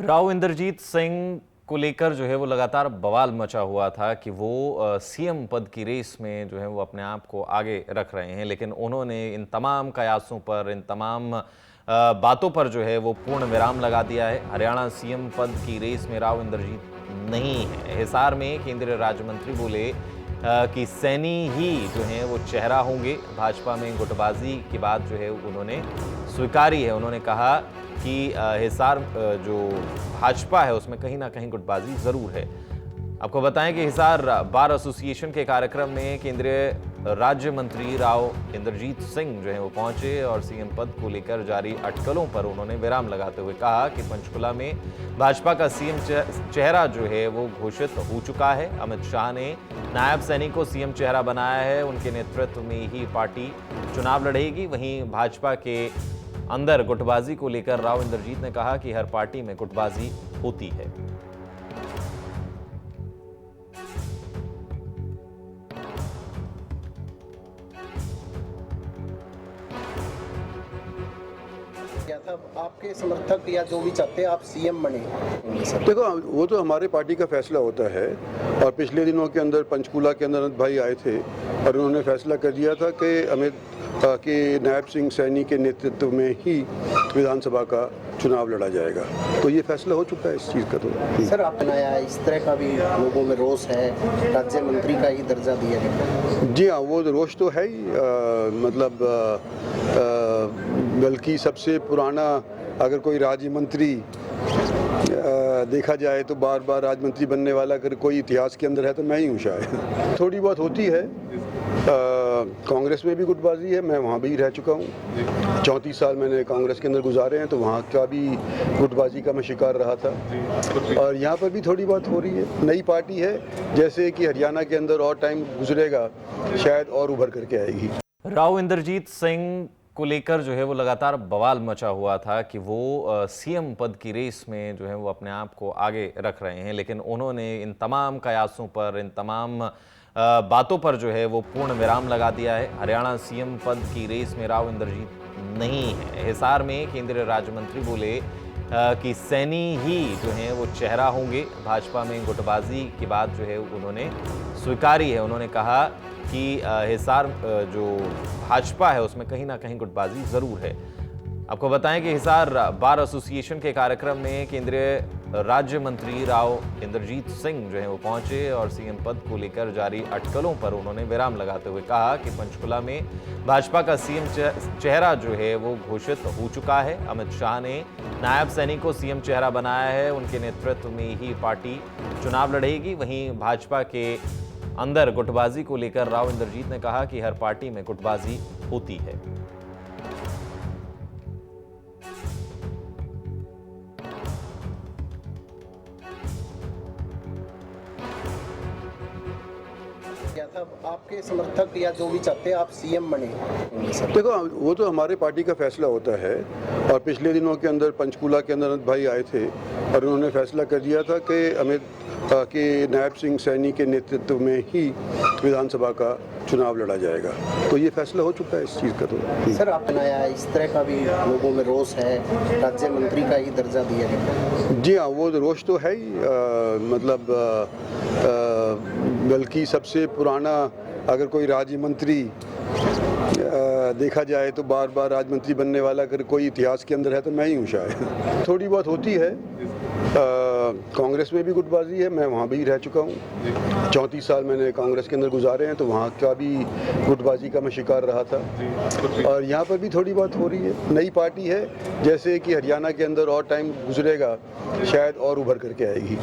राव इंद्रजीत सिंह को लेकर जो है वो लगातार बवाल मचा हुआ था कि वो सीएम पद की रेस में जो है वो अपने आप को आगे रख रहे हैं, लेकिन उन्होंने इन तमाम कयासों पर, इन तमाम बातों पर जो है वो पूर्ण विराम लगा दिया है। हरियाणा सीएम पद की रेस में राव इंद्रजीत नहीं है। हिसार में केंद्रीय राज्य मंत्री बोले कि सैनी ही जो है वो चेहरा होंगे। भाजपा में गुटबाजी की बात जो है उन्होंने स्वीकारी है। उन्होंने कहा कि हिसार जो भाजपा है उसमें कहीं ना कहीं गुटबाजी जरूर है। आपको बताएं कि हिसार बार एसोसिएशन के कार्यक्रम में केंद्रीय राज्य मंत्री राव इंद्रजीत सिंह जो है वो पहुंचे और सीएम पद को लेकर जारी अटकलों पर उन्होंने विराम लगाते हुए कहा कि पंचकुला में भाजपा का सीएम चेहरा जो है वो घोषित हो चुका है। अमित शाह ने नायब सैनी को सीएम चेहरा बनाया है। उनके नेतृत्व में ही पार्टी चुनाव लड़ेगी। वहीं भाजपा के अंदर गुटबाजी को लेकर राव इंद्रजीत ने कहा कि हर पार्टी में गुटबाजी होती है। क्या था आपके समर्थक या जो भी चाहते हैं आप सीएम बने? देखो, वो तो हमारे पार्टी का फैसला होता है। और पिछले दिनों के अंदर पंचकूला के अंदर अमित भाई आए थे और उन्होंने फैसला कर दिया था कि अमित कि नायब सिंह सैनी के नेतृत्व में ही विधानसभा का चुनाव लड़ा जाएगा। तो ये फैसला हो चुका है इस चीज़ का। तो सर, आप बनाया इस तरह का भी लोगों में रोष है, राज्य मंत्री का ही दर्जा दिया गया। जी हाँ, वो रोष तो है ही। बल्कि सबसे पुराना अगर कोई राज्य मंत्री देखा जाए तो बार बार राज्य मंत्री बनने वाला अगर कोई इतिहास के अंदर है तो मैं ही हूँ शायद। थोड़ी बहुत होती है। कांग्रेस में भी गुटबाजी है, मैं वहाँ भी रह चुका हूँ। 34 साल मैंने कांग्रेस के अंदर गुजारे हैं, तो वहाँ का भी गुटबाजी का मैं शिकार रहा था। और यहाँ पर भी थोड़ी बहुत हो रही है। नई पार्टी है, जैसे कि हरियाणा के अंदर और टाइम गुजरेगा शायद और उभर करके आएगी। राव इंद्रजीत सिंह को लेकर जो है वो लगातार बवाल मचा हुआ था कि वो सीएम पद की रेस में जो है वो अपने आप को आगे रख रहे हैं, लेकिन उन्होंने इन तमाम कयासों पर, इन तमाम बातों पर जो है वो पूर्ण विराम लगा दिया है। हरियाणा सीएम पद की रेस में राव इंद्रजीत नहीं है। हिसार में केंद्रीय राज्य मंत्री बोले कि सैनी ही जो है वो चेहरा होंगे। भाजपा में गुटबाजी की बात जो है उन्होंने स्वीकारी है। उन्होंने कहा कि हिसार जो भाजपा है उसमें कहीं ना कहीं गुटबाजी जरूर है। आपको बताएं कि हिसार बार एसोसिएशन के कार्यक्रम में केंद्रीय राज्य मंत्री राव इंद्रजीत सिंह जो है वो पहुंचे और सीएम पद को लेकर जारी अटकलों पर उन्होंने विराम लगाते हुए कहा कि पंचकुला में भाजपा का सीएम चेहरा जो है वो घोषित हो चुका है। अमित शाह ने नायब सैनी को सीएम चेहरा बनाया है। उनके नेतृत्व में ही पार्टी चुनाव लड़ेगी। वहीं भाजपा के अंदर गुटबाजी को लेकर राव इंद्रजीत ने कहा कि हर पार्टी में गुटबाजी होती है। क्या था आपके समर्थक या जो भी चाहते हैं आप सीएम बने? देखो, वो तो हमारे पार्टी का फैसला होता है। और पिछले दिनों के अंदर पंचकूला के अंदर अमित भाई आए थे और उन्होंने फैसला कर दिया था कि अमित कि नायब सिंह सैनी के नेतृत्व में ही विधानसभा का चुनाव लड़ा जाएगा। तो ये फैसला हो चुका है इस चीज़ का। तो सर, आप बनाया इस तरह का भी लोगों में रोष है, राज्य मंत्री का ही दर्जा दिया गया। जी हाँ, वो रोष तो है ही। बल्कि सबसे पुराना अगर कोई राज्य मंत्री देखा जाए तो बार बार राज्य मंत्री बनने वाला अगर कोई इतिहास के अंदर है तो मैं ही हूँ शायद। थोड़ी बहुत होती है। कांग्रेस में भी गुटबाजी है, मैं वहाँ भी रह चुका हूँ। 34 साल मैंने कांग्रेस के अंदर गुजारे हैं, तो वहाँ का भी गुटबाजी का मैं शिकार रहा था। और यहाँ पर भी थोड़ी बहुत हो रही है। नई पार्टी है, जैसे कि हरियाणा के अंदर और टाइम गुजरेगा शायद और उभर करके आएगी।